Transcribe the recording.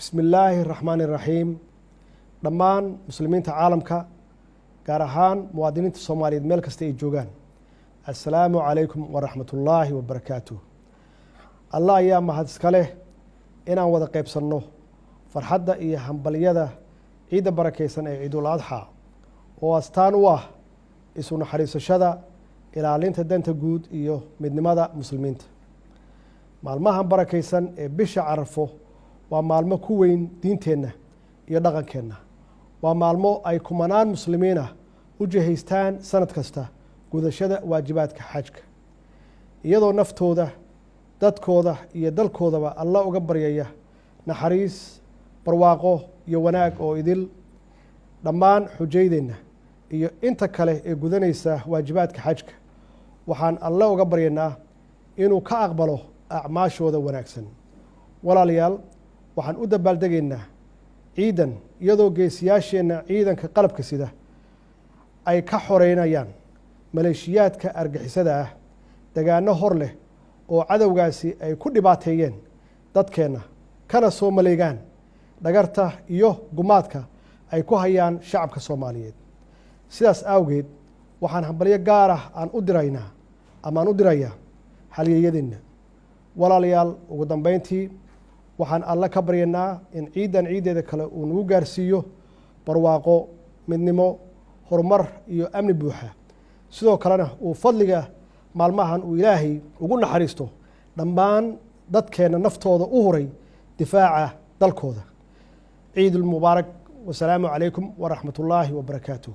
بسم الله الرحمن الرحيم دمان مسلمين عالمك قارهان موادنين الصومالية ميل كستا اي جوغان السلام عليكم ورحمة الله وبركاته الله يا مهد اسكاله inaan wada qaybsanno farxadda iyo hambaliyada ciida barakeysan ee ciidul adxa oo astaan u ah isu naxariisashada ilaalinta danta guud iyo midnimada muslimiinta maalmahan barakeysan ee bisha carafo waa maalmo ku weyn diinteenna iyo dhaqankeenna waa maalmo ay kumanaan muslimiin ah u jihaystaan sanad kasta gudashada waajibaadka xajka iyadoo naftooda dadkooda iyo dalkoodaba alla uga baryaya naxariis barwaaqo iyo wanaag oo idil dhammaan xujaydeenna iyo inta kale ee gudanaysa waajibaadka xajka waxaan alla uga baryaynaa inuu ka aqbalo acmaashooda wanaagsan walaalayaal waxaan u dabaaldegaynaa ciidan iyadoo geesiyaasheenna ciidanka qalabka sida ay ka xoreynayaan maleeshiyaadka argixisada ah degaano hor leh oo cadowgaasi ay ku dhibaateeyeen dadkeenna kana soo maleegaan dhagarta iyo gumaadka ay ku hayaan shacabka Soomaaliyeed sidaas awgeed waxaan hambalyo gaar ah aan u dirayaa halyeeyadeenna walaalayaal ugu dambeyntii waxaan alla ka baryaynaa in ciidan ciideeda kale uu nagu gaarsiiyo barwaaqo midnimo horumar iyo amni buuxa sidoo kalena uu fadliga maalmahan uu ilaahay ugu naxariisto dhammaan dadkeena naftooda u huray difaaca dalkooda ciidul mubaarak wasalaamu calaykum waraxmatullaahi wabarakaatuh